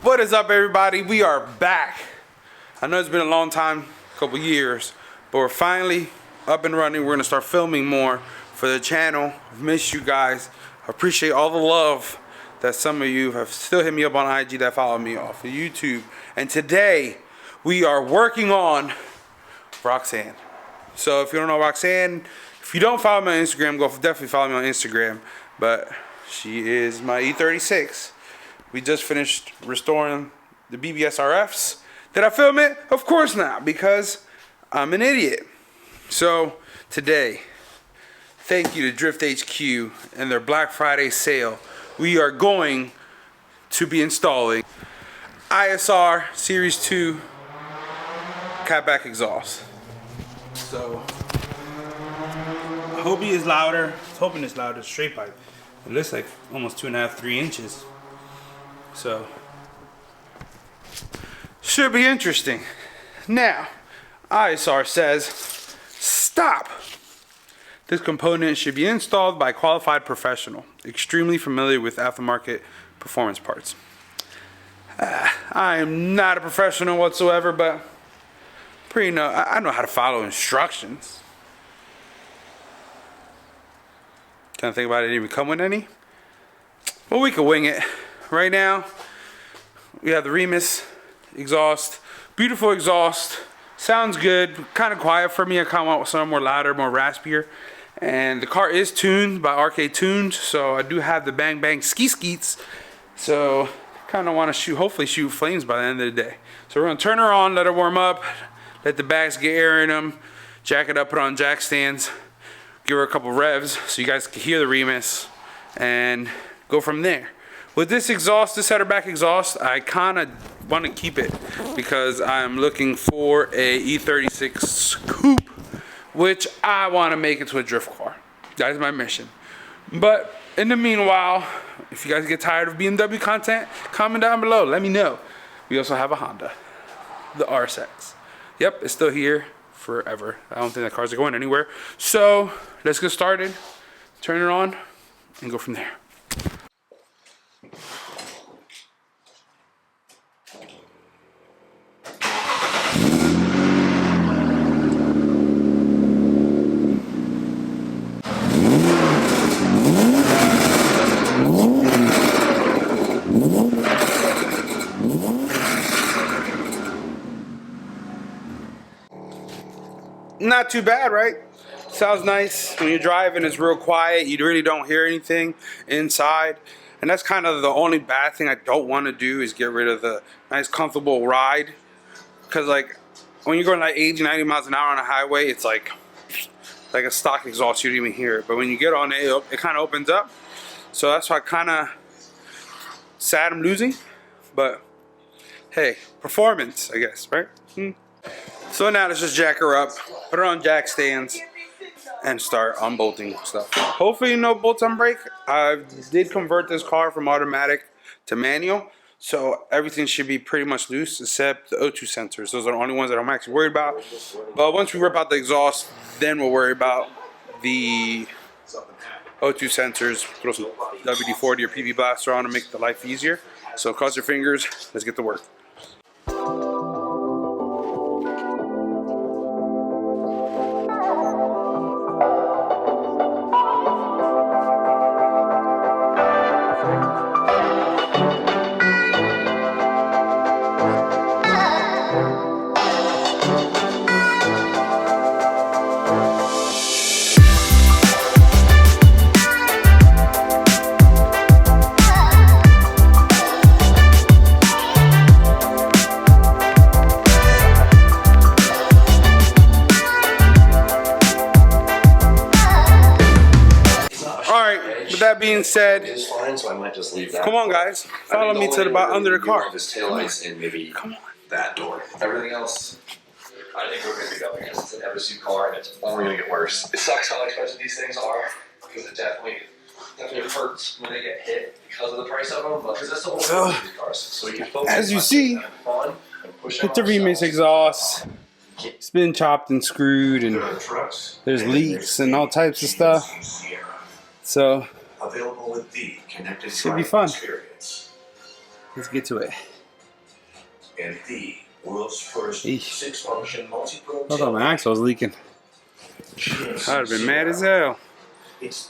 What is up, everybody? We are back. I know it's been a long time, a couple years, but we're finally up and running. We're gonna start filming more for the channel. I've missed you guys. I appreciate all the love that some of you have still hit me up on IG that follow me off of YouTube. And today we are working on Roxanne. So if you don't know Roxanne, if you don't follow me on Instagram, go definitely follow me on Instagram. But she is my E36. We just finished restoring the BBS RFs. Did I film it? Of course not, because I'm an idiot. So today, thank you to Drift HQ and their Black Friday sale. We are going to be installing ISR Series 2 catback exhaust. So I hope he is louder. I was hoping it's louder, straight pipe. It looks like almost 2.5, 3 inches. So should be interesting. Now, ISR says stop. This component should be installed by a qualified professional, extremely familiar with aftermarket performance parts. I am not a professional whatsoever, but I know how to follow instructions. Can't think about it, didn't even come with any. Well, we could wing it. Right now, we have the Remus exhaust. Beautiful exhaust. Sounds good. Kind of quiet for me. I kind of want something more louder, more raspier. And the car is tuned by RK Tuned, so I do have the bang bang ski skeets. So kind of want to shoot, hopefully shoot flames by the end of the day. So we're gonna turn her on, let her warm up, let the bags get air in them, jack it up, put on jack stands, give her a couple revs so you guys can hear the Remus, and go from there. With this exhaust, this header back exhaust, I kind of want to keep it because I'm looking for a E36 coupe, which I want to make into a drift car. That is my mission. But in the meanwhile, if you guys get tired of BMW content, comment down below. Let me know. We also have a Honda, the RSX. Yep, it's still here forever. I don't think that cars are going anywhere. So let's get started, turn it on, and go from there. Not too bad, right? Sounds nice. When you're driving, it's real quiet. You really don't hear anything inside. And that's kind of the only bad thing I don't want to do is get rid of the nice, comfortable ride. Because, like, when you're going like 80, 90 miles an hour on a highway, it's like a stock exhaust. You don't even hear it. But when you get on it, it kind of opens up. So that's why I kind of sad I'm losing. But, hey, performance, I guess, right? So now let's just jack her up, put her on jack stands, and start unbolting stuff. Hopefully no bolts on brake. I did convert this car from automatic to manual, so everything should be pretty much loose except the O2 sensors. Those are the only ones that I'm actually worried about. But once we rip out the exhaust, then we'll worry about the O2 sensors. Throw some WD-40 or PV Blaster on to make the life easier. So cross your fingers, let's get to work. With that being said, come on, guys, follow me to the under the car. Come on. That door. Everything else, I think we're good to go because it's an ever-suit car and it's only gonna get worse. It sucks how expensive these things are because it definitely hurts when they get hit because of the price of them. Because that's the whole point of these cars. So we can focus as you see, with the Remus exhaust, it's been chopped and screwed, and there's leaks and all types of stuff. So available with the connected should be fun. Experience. Let's get to it. and the world's first 6-function multi-pro. I thought my axle was leaking. I'd have been mad as hell.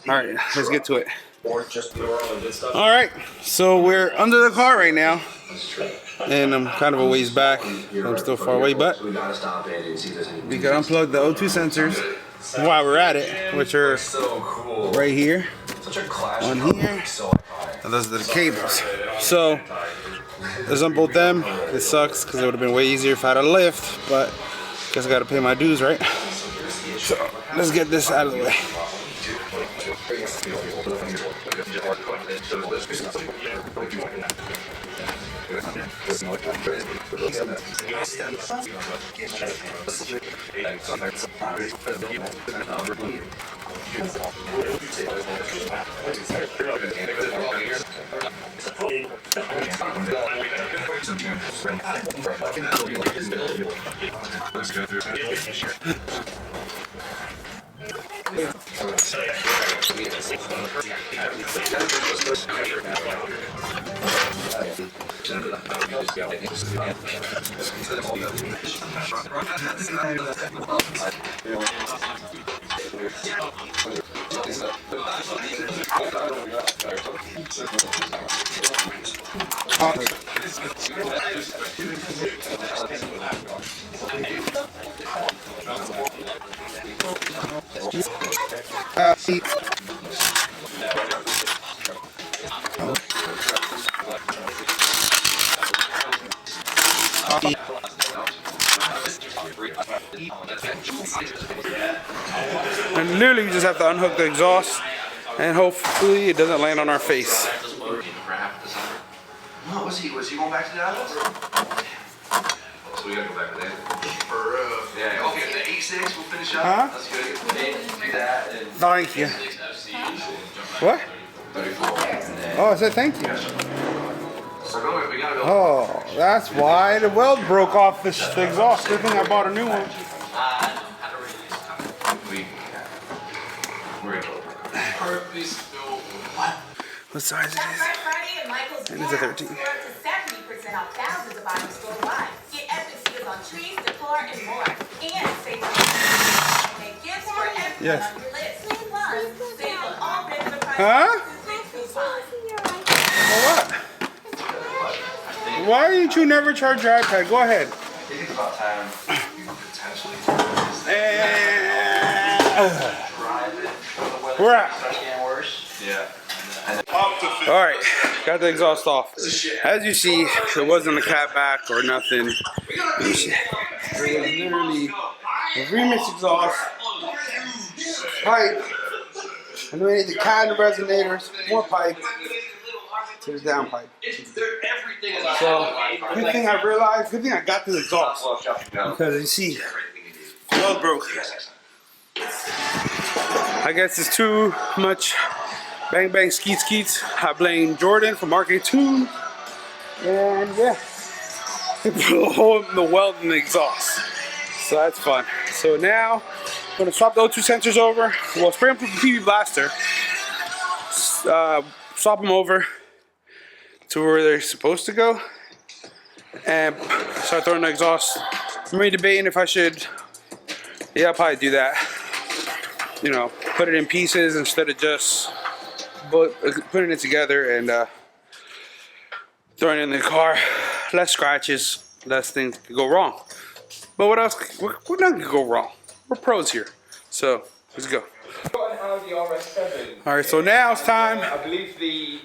Alright, let's get to it. Alright, so we're under the car right now. And I'm kind of a ways back. I'm still far away, but we can unplug the O2 sensors while we're at it, which are right here, on here, and those are the cables. So let's unbolt them. It sucks because it would have been way easier if I had a lift, but I guess I got to pay my dues, right? So let's get this out of the way. And literally, we just have to unhook the exhaust, and hopefully, it doesn't land on our face. No, was he going back to Dallas? So we gotta go back to that. Yeah, okay, the E36, we'll finish up. Huh? That's good. Do that and Thank you. What? Oh, I said thank you. so go, we gotta go. Oh, that's why the weld broke off the exhaust. Good thing I bought a new one. What size is it? It is a 13. To 70% off thousands of items worldwide. Get epic deals on trees, decor, and more. And save on make gifts for everyone Yes. on your list. Plus, save on all regular prices. Huh? What? Why didn't you never charge your iPad? Go ahead. I think it's about time you potentially drive it. We're at. Start getting worse. Yeah. Alright, got the exhaust off. As you see, it wasn't a cat back or nothing. It was literally a remix exhaust, pipe, and then we need the kind of resonators, more pipe, to the down pipe. So, good thing I realized, good thing I got this exhaust. Because you see, well broke. I guess it's too much bang bang skeet skeets. I blame Jordan for marketing tune. And yeah, it blew a hole in the weld in the exhaust. So that's fun. So now I'm gonna swap the O2 sensors over. We'll spray them with the PB blaster. Swap them over to where they're supposed to go. And start throwing the exhaust. I'm really debating if I should, yeah, I'll probably do that. You know, put it in pieces instead of just putting it together and throwing it in the car. Less scratches, less things could go wrong. But what else? What not could go wrong? We're pros here. So let's go. Alright, so now it's time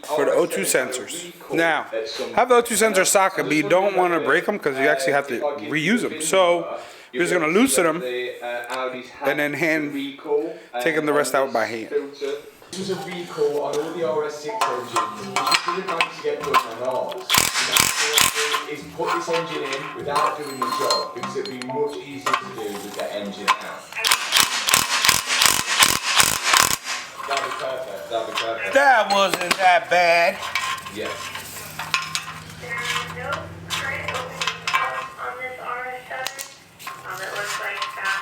for the O2 sensors. Now, have the O2 sensor socket, but you don't want to break them because you actually have to reuse them. So you're just going to loosen them and then taking the rest out by hand. This was a recall on all the RS6 engines, which we didn't manage to get done on ours. Is put this engine in without doing the job because it'd be much easier to do with the engine out. That'd be perfect. That'd be perfect. That wasn't that bad. Yeah. There's no current opening on this RS7. It looks like that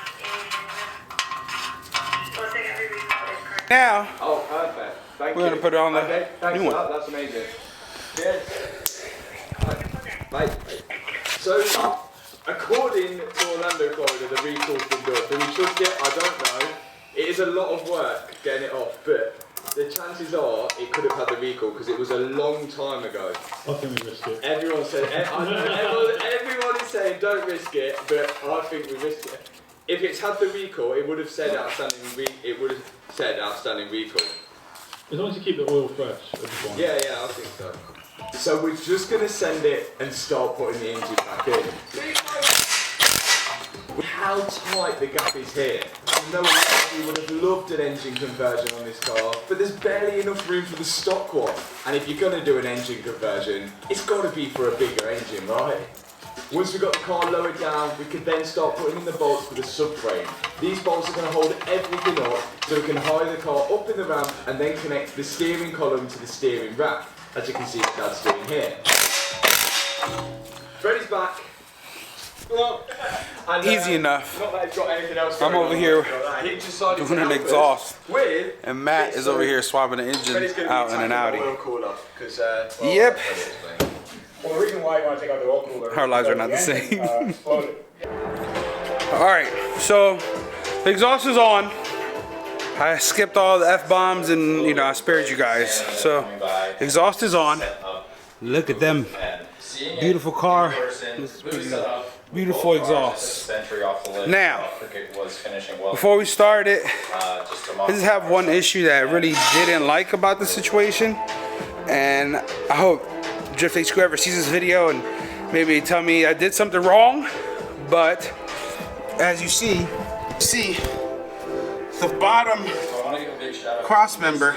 looks like every recall is current. Now, Oh, perfect. Thank you. we're going to put it on the Thanks new for one. that. That's amazing. Cheers. Bye. So, according to Orlando, Florida, the recall's been done. Do we trust it? I don't know. It is a lot of work getting it off, but the chances are it could have had the recall because it was a long time ago. I think we risked it. Everyone said, everyone is saying don't risk it, but I think we risked it. If it's had the recall, it would have said outstanding recall. As long as you keep the oil fresh at the point. Yeah, I think so. So we're just going to send it and start putting the engine back in. How tight the gap is here. I know a lot of you would have loved an engine conversion on this car, but there's barely enough room for the stock one. And if you're going to do an engine conversion, it's got to be for a bigger engine, right? Once we've got the car lowered down, we can then start putting in the bolts for the subframe. These bolts are going to hold everything up so we can hire the car up in the ramp and then connect the steering column to the steering rack, as you can see Dad's doing here. Freddie's back. And, Easy enough. Not that he's got anything else I'm going over on, here he decided doing to an help us exhaust. with And Matt is over here swapping the engine out in an Audi. Yep. Well, the reason why I want to take out the oil cooler. Our lives are not the same. Alright, so the exhaust is on. I skipped all the F-bombs and, you know, I spared you guys. So, exhaust is on. Look at them. Beautiful car. Beautiful exhaust. Now, before we start it, I just have one issue that I really didn't like about the situation. And I hope Drift HQ ever sees this video and maybe tell me I did something wrong. But as you see the bottom cross member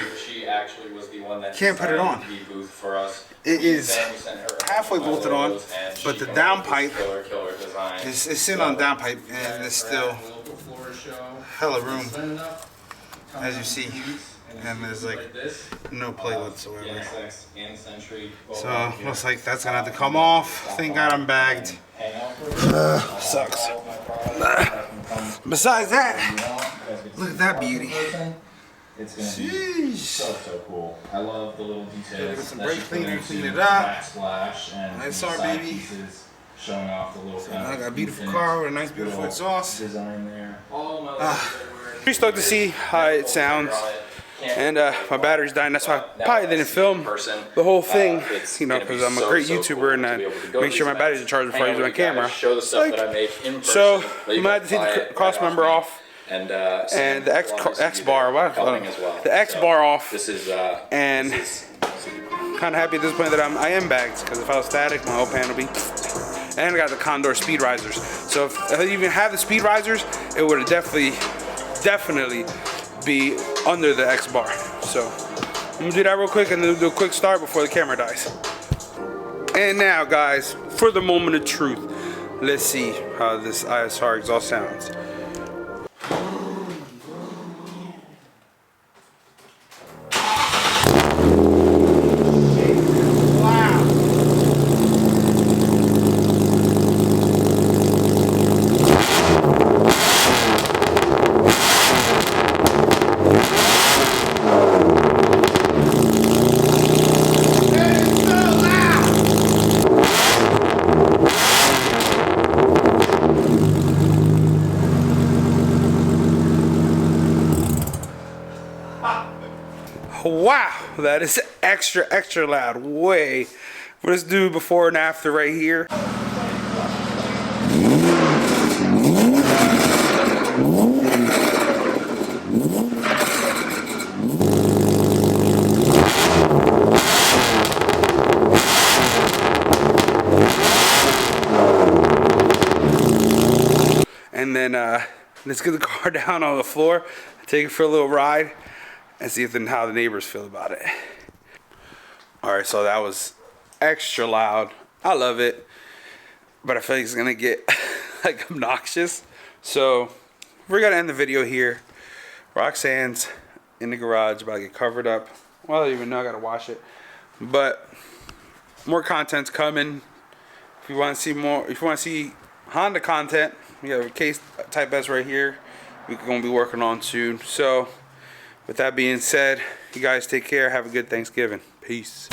can't put it on. It is halfway bolted on, but the downpipe is sitting on downpipe and it's still hella room, as you see. And there's like no play whatsoever. So looks like that's gonna have to come off. Thank God I'm bagged. Sucks. Besides that, look at that beauty. Jeez. So cool. I love the little details. Get some brake cleaner, clean it up. Backsplash and Nice car, baby. showing off the little. I got a beautiful car with a nice, beautiful exhaust. Design there. Pretty stoked to see how it sounds. And my battery's dying. That's why I probably didn't film the whole thing, you know, because I'm a great YouTuber and I make sure my battery's in charge before I use my camera. So I'm gonna have to take the cross member off. And the X bar, the X bar off, and kind of happy at this point that I am bagged, because if I was static, my whole pan would be. And I got the Condor speed risers, so if I even have the speed risers, it would definitely be under the X bar. So I'm gonna do that real quick and then do a quick start before the camera dies. And now, guys, for the moment of truth, let's see how this ISR exhaust sounds. Wow, that is extra loud. Way. Let's do before and after right here. And then let's get the car down on the floor, take it for a little ride, and see how the neighbors feel about it. Alright, so that was extra loud. I love it, but I feel like it's gonna get like obnoxious. So we're gonna end the video here. Roxanne's in the garage, about to get covered up. Well, I don't even know, I gotta wash it. But more content's coming. If you want to see more, if you want to see Honda content, we have a case Type S right here we're gonna be working on soon. So with that being said, you guys take care. Have a good Thanksgiving. Peace.